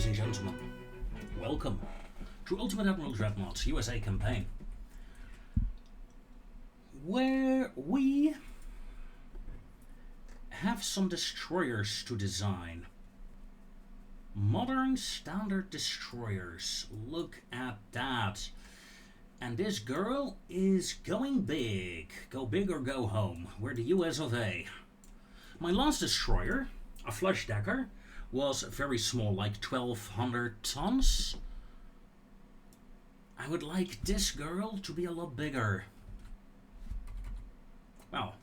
ladies and gentlemen. Welcome to Ultimate Admiral Dreadnoughts USA campaign, where we have some destroyers to design. Modern standard destroyers. Look at that. And this girl is going big. Go big or go home. We're the US of A. My last destroyer, a flush decker, was very small, like 1,200 tons. I would like this girl to be a lot bigger. Well,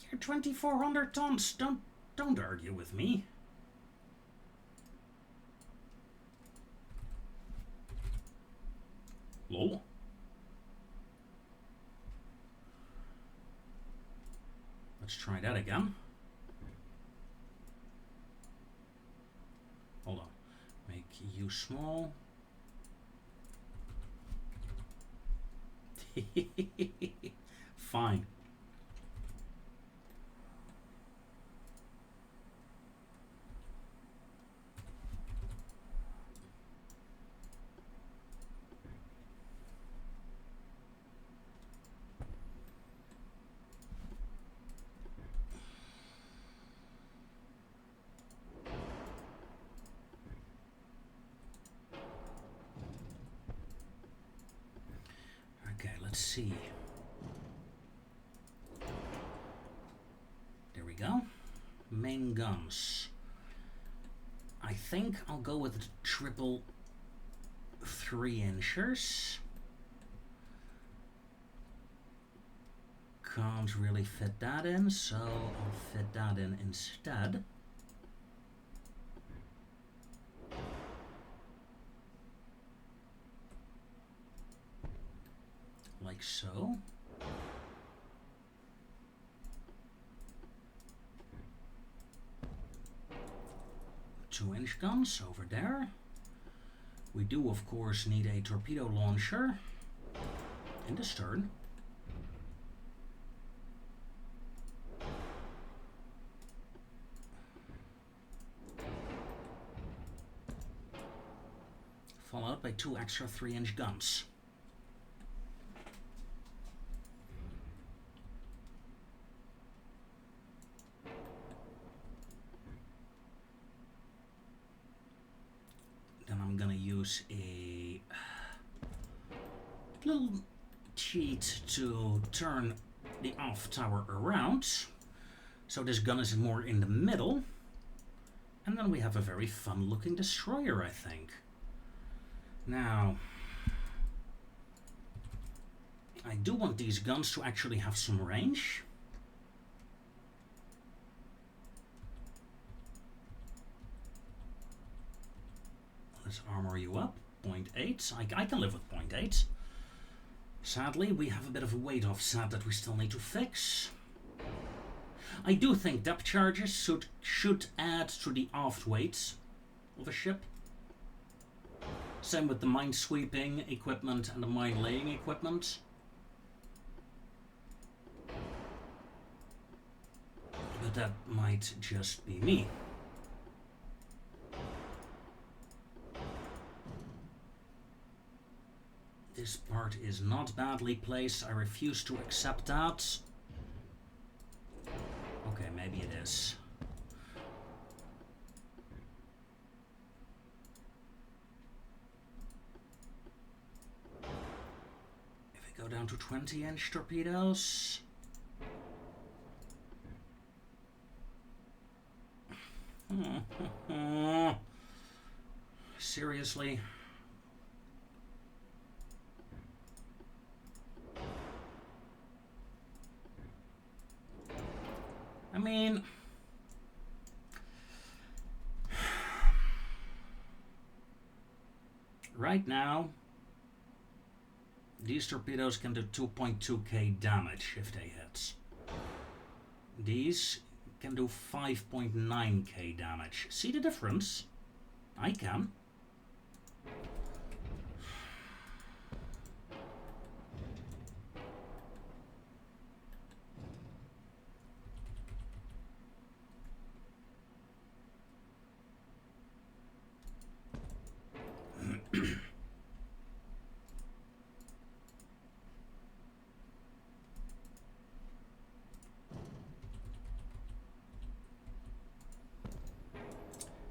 you're 2,400 tons. Don't argue with me. Lol. Let's try that again. Hold on. Make you small. Fine. Okay, let's see. There we go. Main guns. I think I'll go with the triple 3-inchers. Can't really fit that in, so I'll fit that in instead. Like so. Two-inch guns over there. We do, of course, need a torpedo launcher in the stern. Followed by 2 extra 3-inch guns. Then I'm gonna use a little cheat to turn the off tower around, so this gun is more in the middle, and then we have a very fun looking destroyer, I think. Now, I do want these guns to actually have some range. Let's armor you up. 0.8. I can live with 0.8. Sadly, we have a bit of a weight offset that we still need to fix. I do think depth charges should add to the aft weight of a ship. Same with the mine sweeping equipment and the mine laying equipment. But that might just be me. This part is not badly placed. I refuse to accept that. Okay, maybe it is. If we go down to 20-inch torpedoes. Seriously? I mean, right now, these torpedoes can do 2.2k damage if they hit. These can do 5.9k damage. See the difference? I can.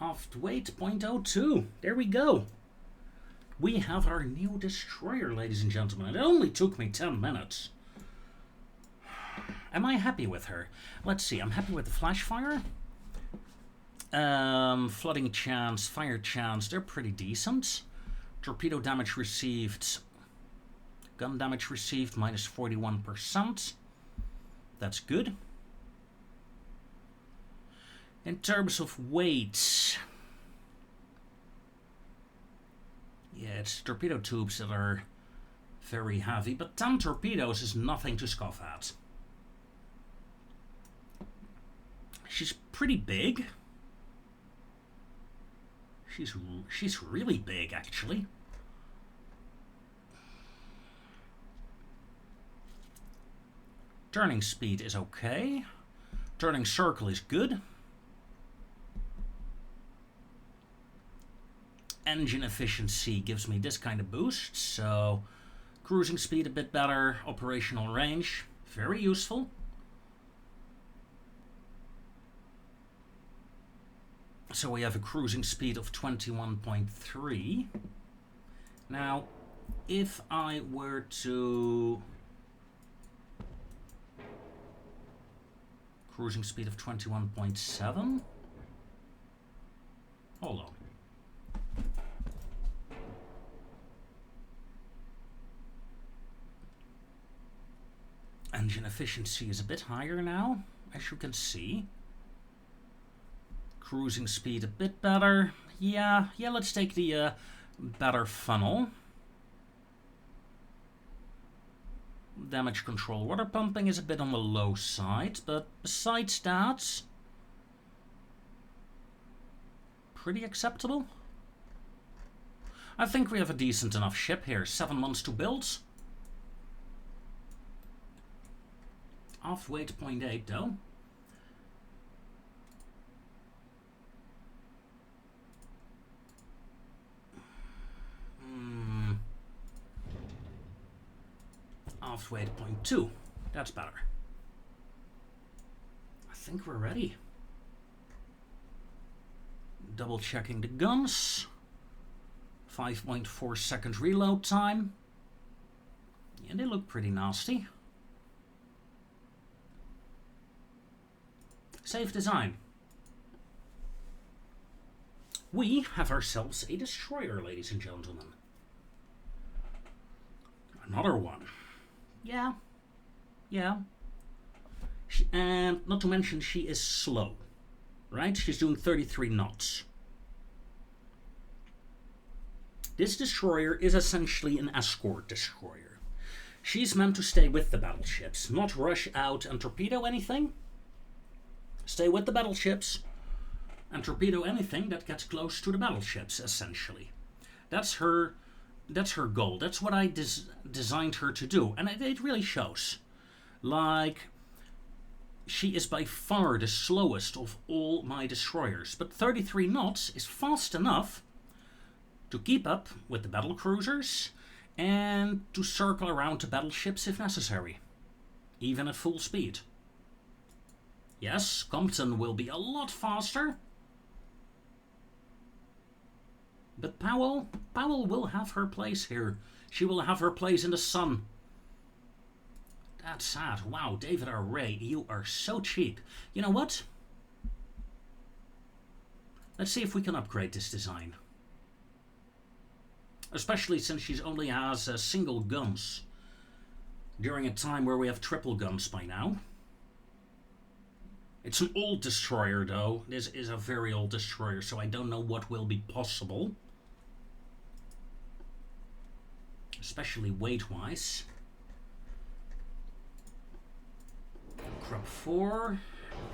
Aft weight 0.02. There we go. We have our new destroyer, ladies and gentlemen. It only took me 10 minutes. Am I happy with her? Let's see. I'm happy with the flash fire. Flooding chance, fire chance, they're pretty decent. Torpedo damage received. Gun damage received, minus 41%. That's good. In terms of weight, yeah, it's torpedo tubes that are very heavy, but 10 torpedoes is nothing to scoff at. She's pretty big. She's really big, actually. Turning speed is okay. Turning circle is good. Engine efficiency gives me this kind of boost, so cruising speed a bit better, operational range, very useful. So we have a cruising speed of 21.3. Now, if I were to... Cruising speed of 21.7. Hold on. Engine efficiency is a bit higher now, as you can see. Cruising speed a bit better. Yeah, let's take the better funnel. Damage control. Water pumping is a bit on the low side, but besides that, pretty acceptable. I think we have a decent enough ship here. 7 months to build. Aft weight 0.8 though. Aft weight 0.2. That's better. I think we're ready. Double checking the guns. 5.4 second reload time. Yeah, they look pretty nasty. Save design. We have ourselves a destroyer, ladies and gentlemen. Another one. Yeah. And not to mention, she is slow. Right? She's doing 33 knots. This destroyer is essentially an escort destroyer. She's meant to stay with the battleships, not rush out and torpedo anything. Stay with the battleships and torpedo anything that gets close to the battleships, essentially. That's her goal. That's what I designed her to do, and it really shows. Like, she is by far the slowest of all my destroyers, but 33 knots is fast enough to keep up with the battle cruisers and to circle around the battleships if necessary, even at full speed. Yes, Compton will be a lot faster, but Powell will have her place here. She will have her place in the sun. That's sad. Wow, David R. Ray, you are so cheap. You know what? Let's see if we can upgrade this design. Especially since she only has single guns during a time where we have triple guns by now. It's an old destroyer, though. This is a very old destroyer, so I don't know what will be possible. Especially weight-wise. Crop 4.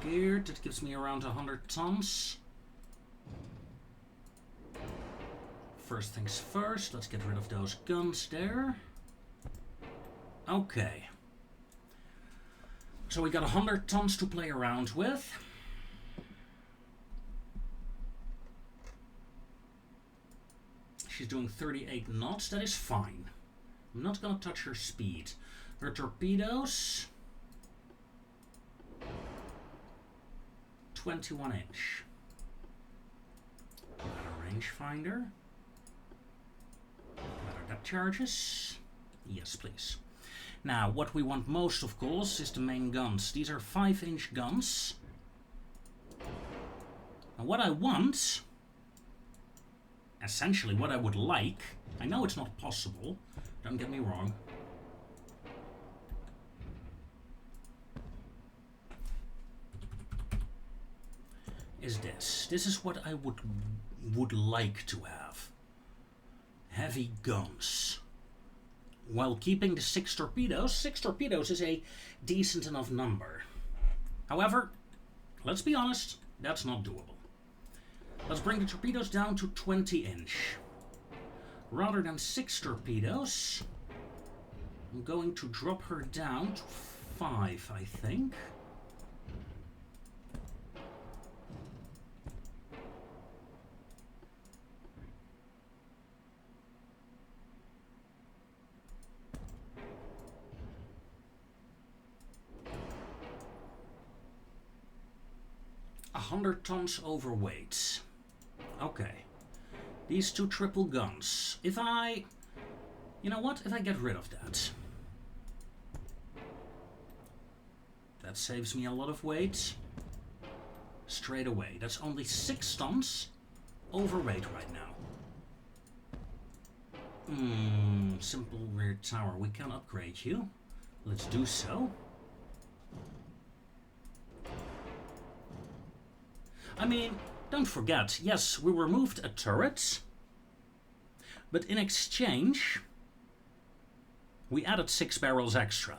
Geared. That gives me around 100 tons. First things first. Let's get rid of those guns there. Okay. So we got 100 tons to play around with. She's doing 38 knots. That is fine. I'm not going to touch her speed. Her torpedoes. 21 inch. rangefinder. Better depth charges. Yes, please. Now, what we want most, of course, is the main guns. These are 5-inch guns. And what I want, essentially what I would like, I know it's not possible, don't get me wrong. Is this. This is what I would like to have. Heavy guns. While keeping the 6 torpedoes. 6 torpedoes is a decent enough number. However, let's be honest, that's not doable. Let's bring the torpedoes down to 20-inch. Rather than 6 torpedoes, I'm going to drop her down to 5, I think. $100 tons overweight. Okay. These 2 triple guns. If I... You know what? If I get rid of that. That saves me a lot of weight. Straight away. That's only 6 tons overweight right now. Simple rear tower. We can upgrade you. Let's do so. I mean, don't forget, yes, we removed a turret, but in exchange, we added 6 barrels extra.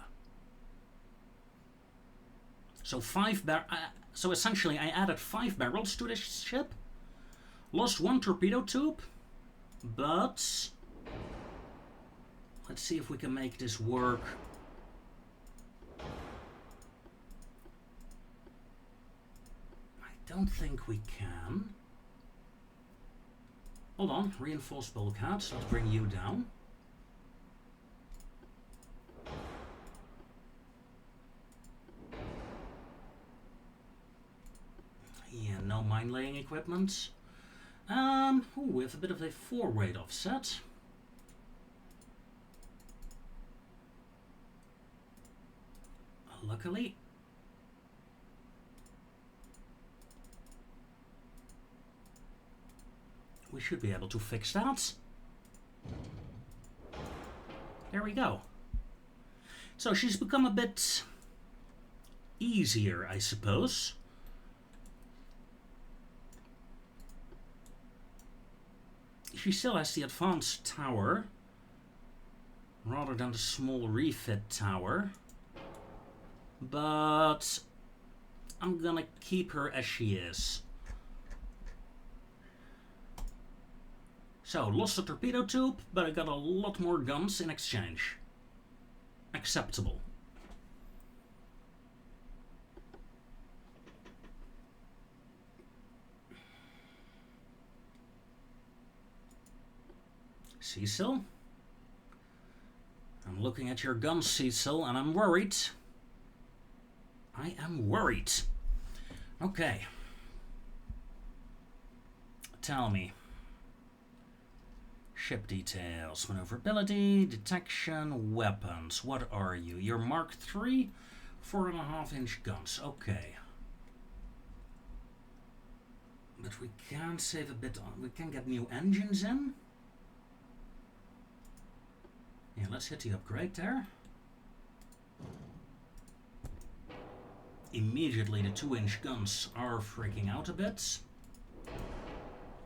So so essentially I added 5 barrels to this ship, lost 1 torpedo tube, but let's see if we can make this work. Don't think we can. Hold on, reinforced bulkheads. Let's bring you down. Yeah, no mine laying equipment. We have a bit of a 4-weight offset. Luckily. We should be able to fix that. There we go. So she's become a bit easier, I suppose. She still has the advanced tower rather than the small refit tower. But I'm gonna keep her as she is. So, lost a torpedo tube, but I got a lot more guns in exchange. Acceptable. Cecil? I'm looking at your guns, Cecil, and I'm worried. I am worried. Okay. Tell me. Ship details, maneuverability, detection, weapons. What are you? You're Mark III, 4.5-inch guns. Okay. But we can save a bit on. We can get new engines in. Yeah, let's hit the upgrade there. Immediately the 2-inch guns are freaking out a bit.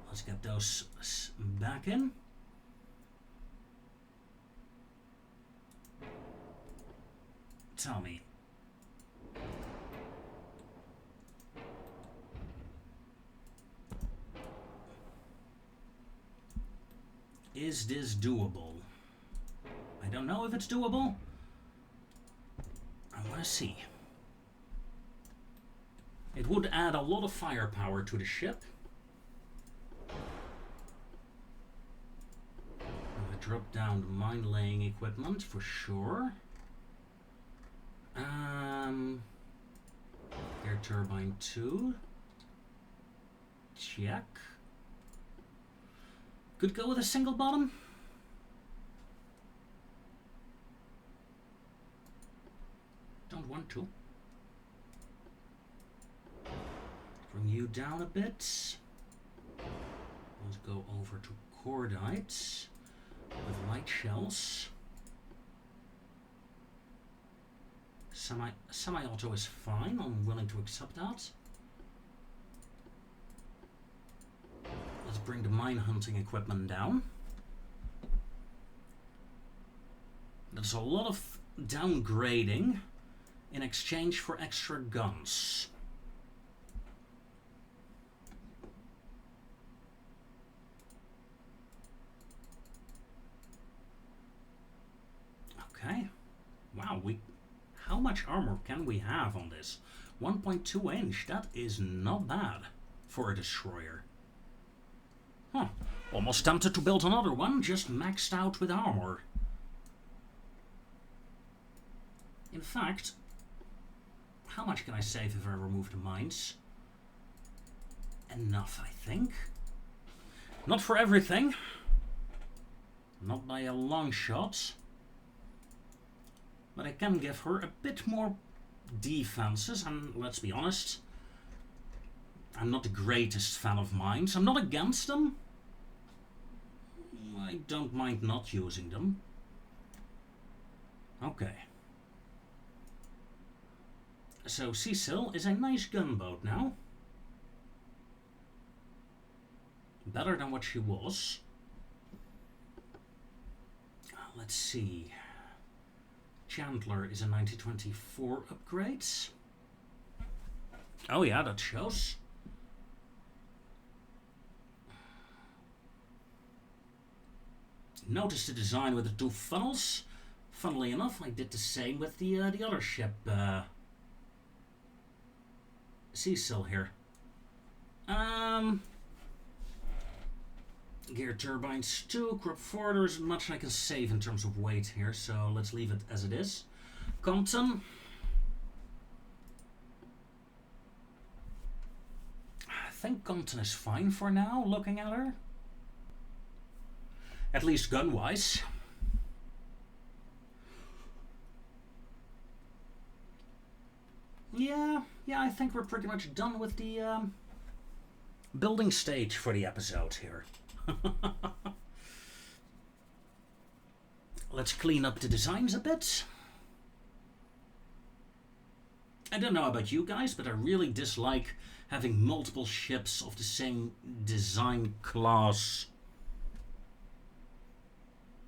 Let's get those back in. Tell me. Is this doable? I don't know if it's doable. I want to see. It would add a lot of firepower to the ship. I drop down the mine laying equipment for sure. Air turbine 2. Check. Could go with a single bottom. Don't want to. Bring you down a bit. Let's go over to cordite with light shells. Semi-auto is fine. I'm willing to accept that. Let's bring the mine hunting equipment down. That's a lot of downgrading in exchange for extra guns. Okay. Wow, how much armor can we have on this? 1.2 inch, that is not bad for a destroyer. Huh. Almost tempted to build another one, just maxed out with armor. In fact, how much can I save if I remove the mines? Enough, I think. Not for everything. Not by a long shot. But I can give her a bit more defenses, and let's be honest, I'm not the greatest fan of mines. I'm not against them. I don't mind not using them. Okay. So Cecil is a nice gunboat now. Better than what she was. Let's see. Chandler is a 1924 upgrade. Oh yeah, that shows. Notice the design with the two funnels. Funnily enough, I did the same with the other ship, Cecil here. Gear turbines too, crop forwarder is much I can save in terms of weight here, so let's leave it as it is. Compton. I think Compton is fine for now, looking at her. At least gun-wise. Yeah, I think we're pretty much done with the building stage for the episode here. Let's clean up the designs a bit. I don't know about you guys, but I really dislike having multiple ships of the same design class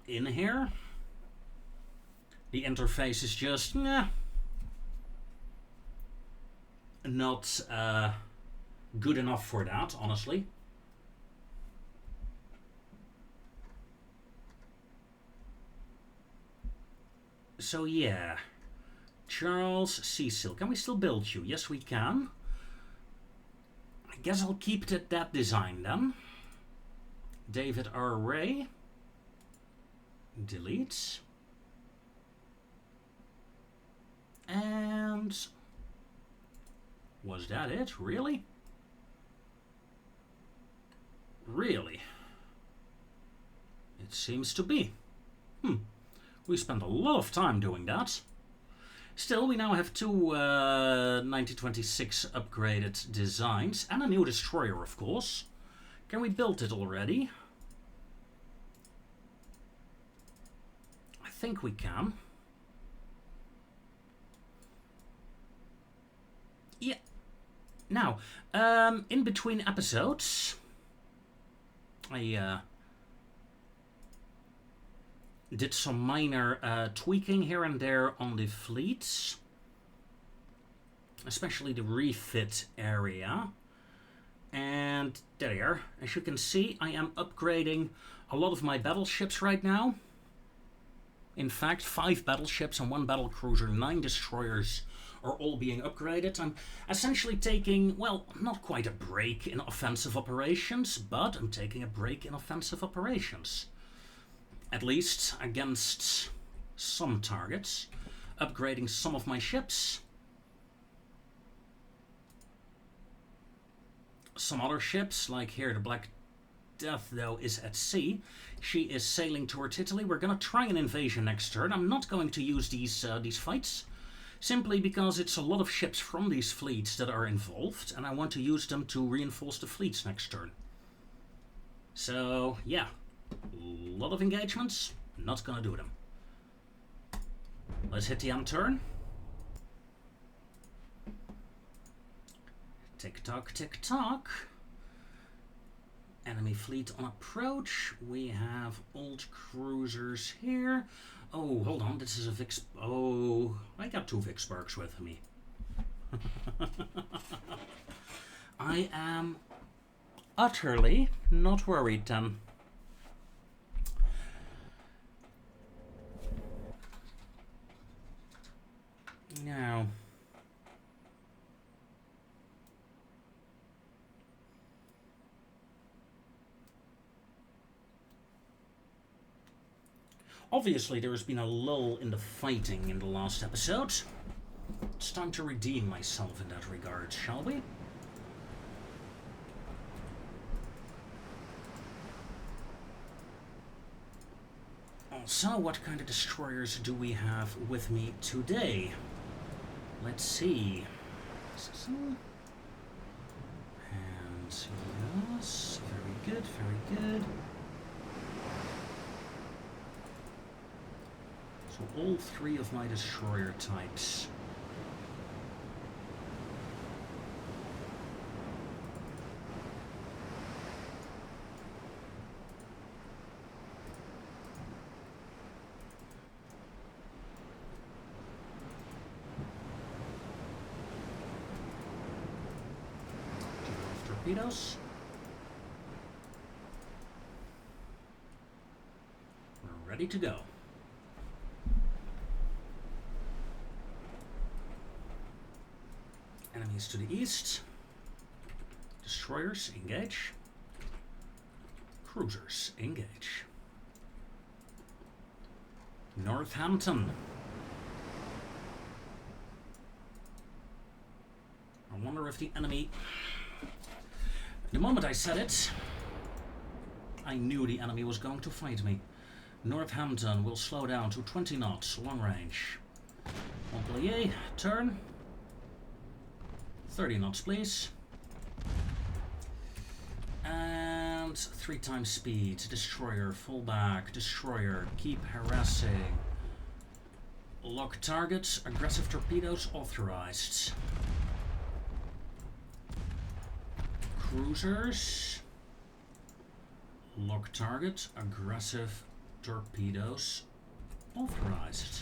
in here. The interface is just not good enough for that, honestly. So yeah, Charles Cecil, can we still build you? Yes, we can. I guess I'll keep that design then. David R. Ray. Delete. And was that it? Really? Really? It seems to be. We spent a lot of time doing that. Still, we now have two 1926 upgraded designs and a new destroyer, of course. Can we build it already? I think we can. Yeah. Now, in between episodes, I did some minor tweaking here and there on the fleets, especially the refit area. And there, as you can see, I am upgrading a lot of my battleships right now. In fact, 5 battleships and 1 battlecruiser, 9 destroyers are all being upgraded. I'm essentially taking, well, not quite a break in offensive operations, but I'm taking a break in offensive operations. At least against some targets. Upgrading some of my ships. Some other ships, like here the Black Death, though, is at sea. She is sailing towards Italy. We're going to try an invasion next turn. I'm not going to use these fights, simply because it's a lot of ships from these fleets that are involved, and I want to use them to reinforce the fleets next turn. So, yeah, a lot of engagements, not going to do them. Let's hit the end turn. Tick-tock, tick-tock. Enemy fleet on approach. We have old cruisers here. Oh, hold on. This is a Vix... Oh, I got 2 Vicksburgs with me. I am utterly not worried then. Now... Obviously, there has been a lull in the fighting in the last episode. It's time to redeem myself in that regard, shall we? Also, what kind of destroyers do we have with me today? Let's see. And yes, very good, very good. So all 3 of my destroyer types. Torpedoes. We're ready to go. Enemies to the east. Destroyers, engage. Cruisers, engage. Northampton. I wonder if the enemy... The moment I said it, I knew the enemy was going to fight me. Northampton will slow down to 20 knots, long range. Montpellier, turn. 30 knots, please. And 3 times speed. Destroyer, fall back. Destroyer, keep harassing. Lock targets. Aggressive torpedoes authorized. Cruisers. Lock target. Aggressive torpedoes authorized.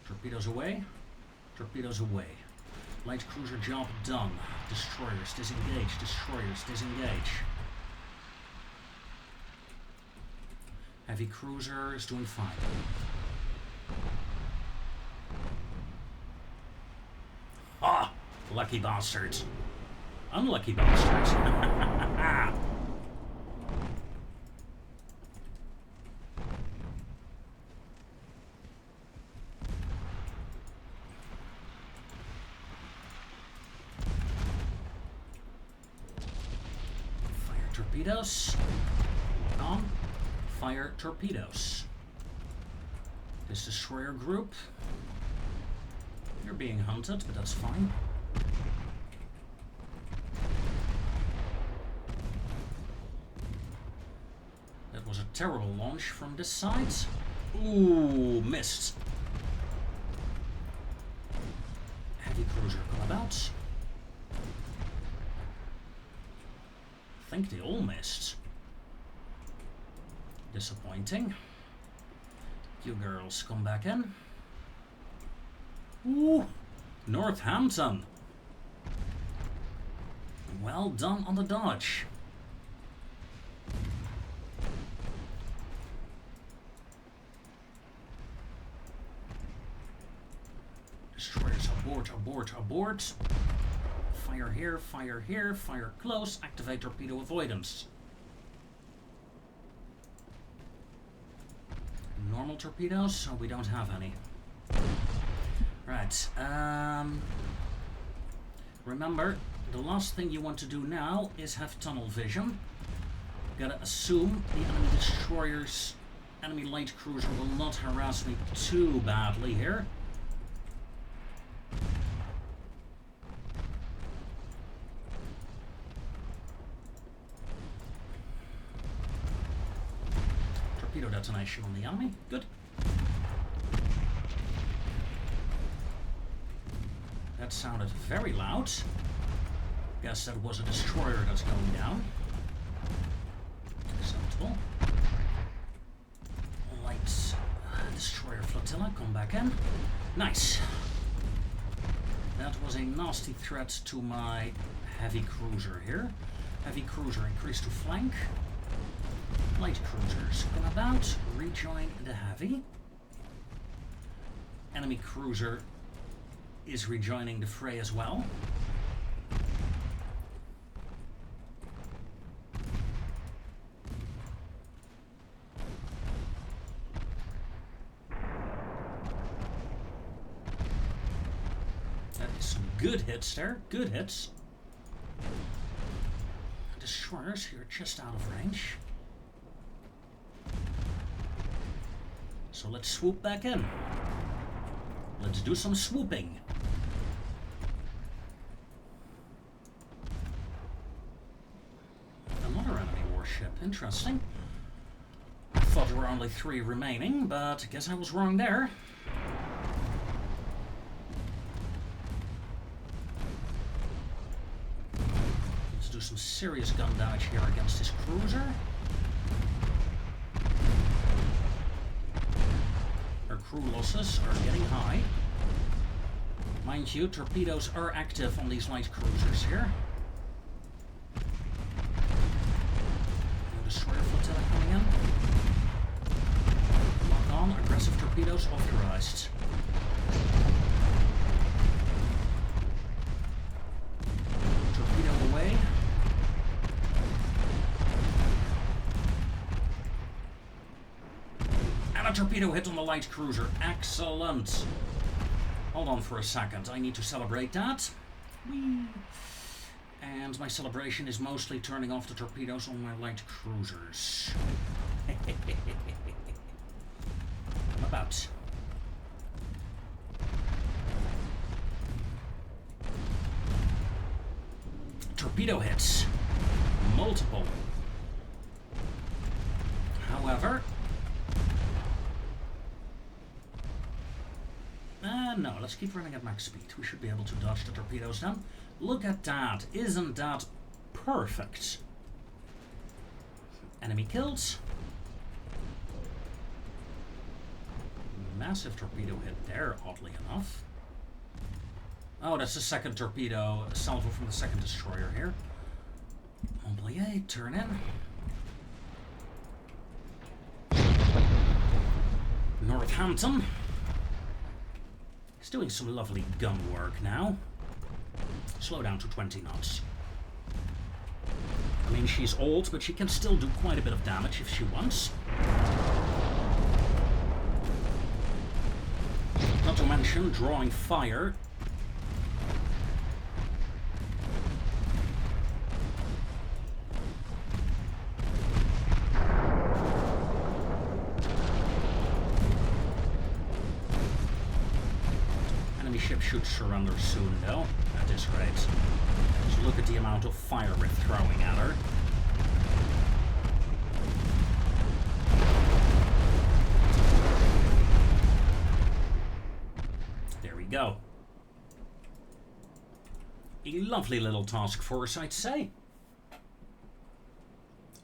Torpedoes away. Torpedoes away. Light cruiser job done. Destroyers disengage. Destroyers disengage. Heavy cruiser is doing fine. Ah! Lucky bastards. Unlucky bastards. Torpedoes. On. Fire torpedoes. This destroyer group. You're being hunted, but that's fine. That was a terrible launch from this side. Ooh, missed. Heavy cruiser come about. I think they all missed. Disappointing. You girls come back in. Ooh, Northampton. Well done on the dodge. Destroyers abort, abort, abort. Fire here, fire close, activate torpedo avoidance. Normal torpedoes, so we don't have any. Right, remember, the last thing you want to do now is have tunnel vision. Gotta assume the enemy destroyers, enemy light cruiser will not harass me too badly here. Torpedo detonation on the enemy. Good. That sounded very loud. Guess that was a destroyer that's going down. Acceptable. Light destroyer flotilla, come back in. Nice. That was a nasty threat to my heavy cruiser here. Heavy cruiser increased to flank. Light cruisers come about, rejoin the heavy. Enemy cruiser is rejoining the fray as well. That is some good hits there, good hits. Destroyers here just out of range. So let's swoop back in. Let's do some swooping. Another enemy warship. Interesting. I thought there were only 3 remaining, but I guess I was wrong there. Let's do some serious gun damage here against this cruiser. Our crew losses are getting high. Mind you, torpedoes are active on these light cruisers here. Destroyer flotilla coming in. Lock on, aggressive torpedoes authorized. Torpedo away. And a torpedo hit on the light cruiser. Excellent. Hold on for a second. I need to celebrate that. Whee. And my celebration is mostly turning off the torpedoes on my light cruisers. I'm about. Torpedo hits. Multiple. However... no, let's keep running at max speed. We should be able to dodge the torpedoes then. Look at that. Isn't that perfect? Enemy kills. Massive torpedo hit there, oddly enough. Oh, that's the second torpedo, salvo from the second destroyer here. Montpellier, turn in. Northampton. He's doing some lovely gun work now. Slow down to 20 knots. I mean, she's old, but she can still do quite a bit of damage if she wants. Not to mention drawing fire. Enemy ship should surrender soon, though, at this rate. Just look at the amount of fire we're throwing at her. There we go. A lovely little task force, I'd say.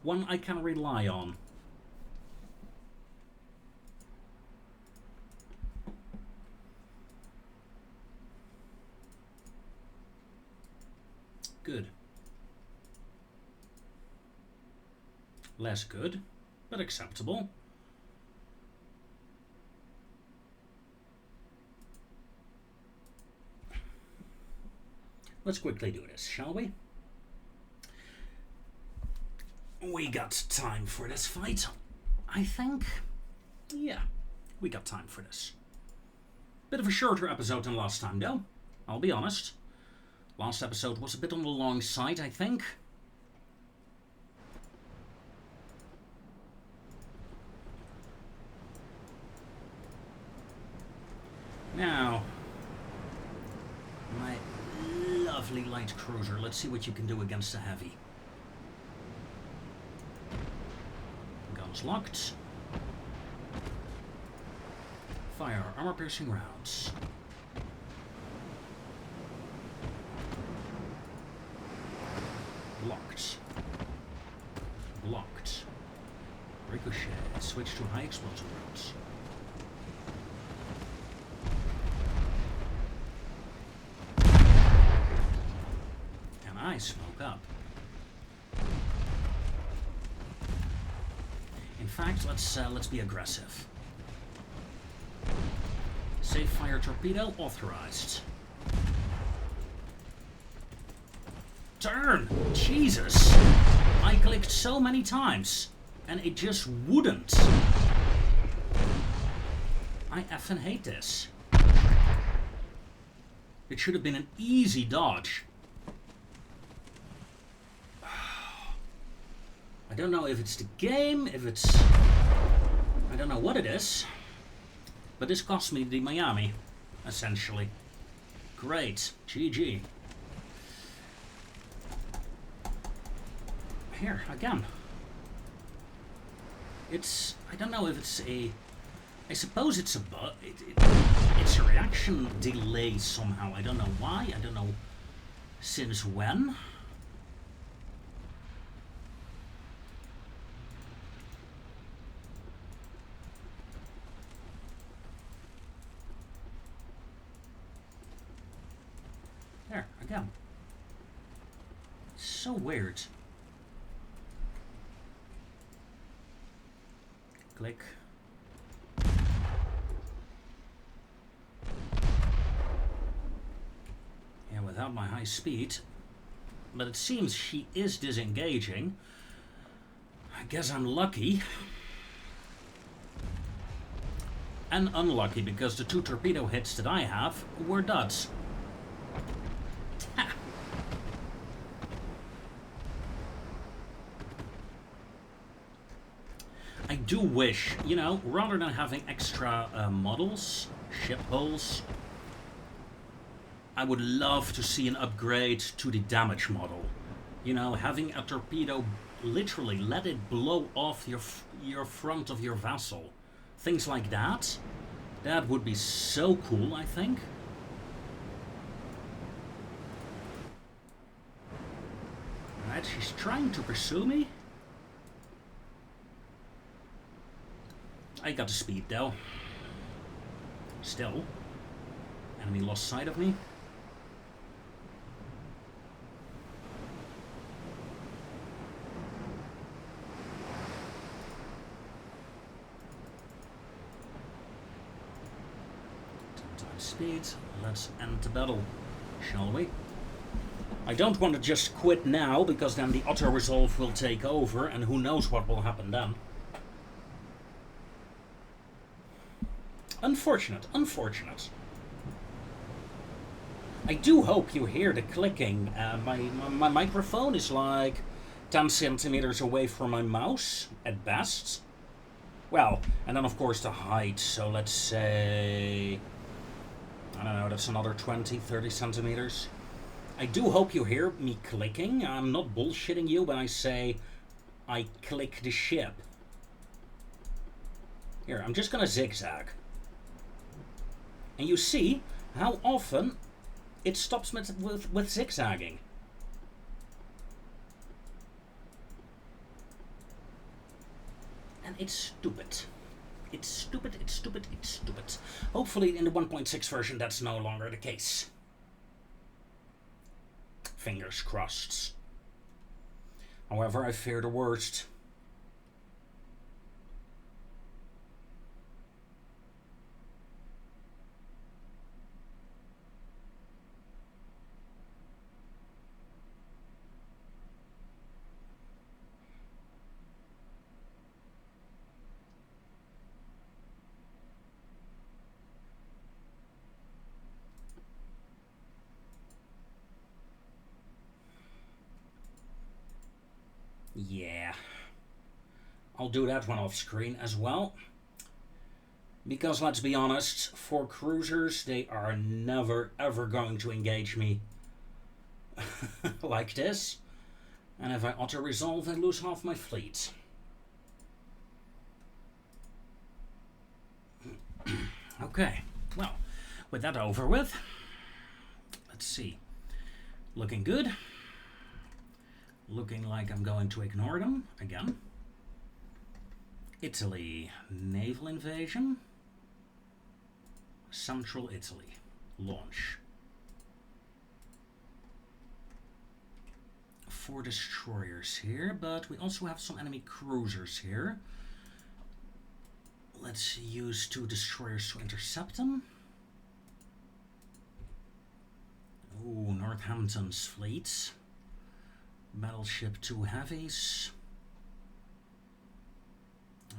One I can rely on. Good. Less good, but acceptable. Let's quickly do this, shall we? We got time for this fight, I think. Yeah, we got time for this. Bit of a shorter episode than last time, though. I'll be honest. Last episode was a bit on the long side, I think. Now, my lovely light cruiser. Let's see what you can do against a heavy. Guns locked. Fire armor-piercing rounds. Blocked. Blocked. Ricochet. Switch to high explosive rounds. And I smoke up. In fact, let's be aggressive. Safe fire torpedo authorized. Turn! Jesus! I clicked so many times and it just wouldn't. I effing hate this. It should have been an easy dodge. I don't know if it's the game, if it's... I don't know what it is. But this cost me the Miami, essentially. Great. GG. Here, again. It's... I don't know if it's a... I suppose it's a bug. It's a reaction delay somehow. I don't know why. I don't know since when. There, again. It's so weird. Click. Yeah, without my high speed. But it seems she is disengaging. I guess I'm lucky. And unlucky, because the 2 torpedo hits that I have were duds. I do wish, you know, rather than having extra models, ship hulls, I would love to see an upgrade to the damage model. You know, having a torpedo literally let it blow off your front of your vessel. Things like that. That would be so cool, I think. Alright, she's trying to pursue me. I got the speed though. Still. Enemy lost sight of me. Speed. Let's end the battle, shall we? I don't want to just quit now, because then the auto-resolve will take over, and who knows what will happen then. Unfortunate, unfortunate. I do hope you hear the clicking. My microphone is like 10 centimeters away from my mouse, at best. Well, and then of course the height, so let's say... I don't know, that's another 20, 30 centimeters. I do hope you hear me clicking. I'm not bullshitting you when I say I click the ship. Here, I'm just gonna zigzag. And you see how often it stops with zigzagging. And it's stupid. It's stupid, it's stupid, it's stupid. Hopefully in the 1.6 version that's no longer the case. Fingers crossed. However, I fear the worst. Yeah. I'll do that one off screen as well. Because let's be honest, for cruisers, they are never ever going to engage me like this. And if I auto-resolve, I lose half my fleet. Okay, well, with that over with, let's see. Looking good. Looking like I'm going to ignore them again. Italy, naval invasion. Central Italy, launch. 4 destroyers here, but we also have some enemy cruisers here. Let's use 2 destroyers to intercept them. Ooh, Northampton's fleet. Battleship 2 heavies.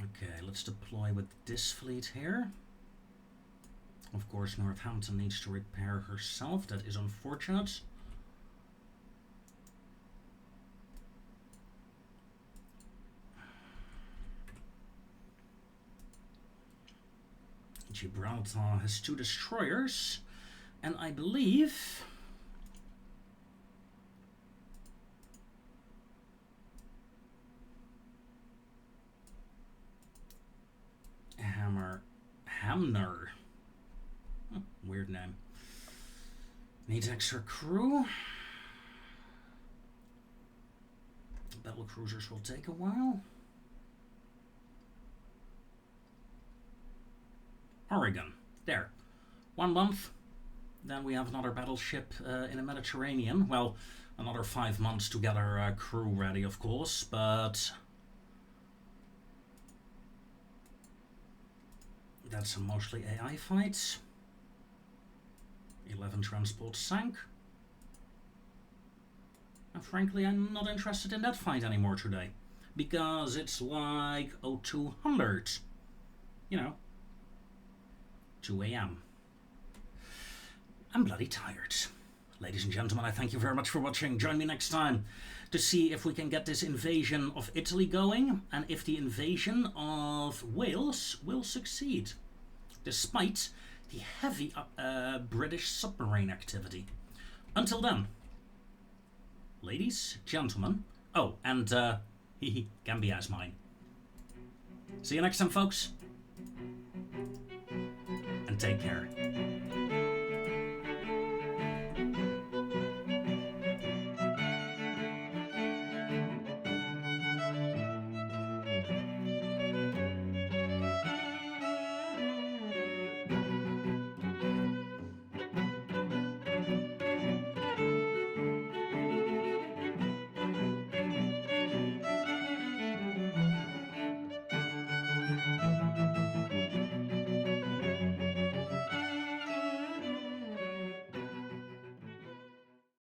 Okay, let's deploy with this fleet here. Of course, Northampton needs to repair herself. That is unfortunate. Gibraltar has 2 destroyers, and I believe Hamner. Weird name. Needs extra crew. Battle cruisers will take a while. Oregon. There. 1 month. Then we have another battleship in the Mediterranean. Well, another 5 months to get our crew ready, of course, but that's mostly AI fights. 11 transports sank. And frankly, I'm not interested in that fight anymore today. Because it's like 0200. You know, 2 a.m. I'm bloody tired. Ladies and gentlemen, I thank you very much for watching. Join me next time to see if we can get this invasion of Italy going and if the invasion of Wales will succeed, despite the heavy British submarine activity. Until then, ladies, gentlemen, oh, and Gambia is mine. See you next time, folks, and take care.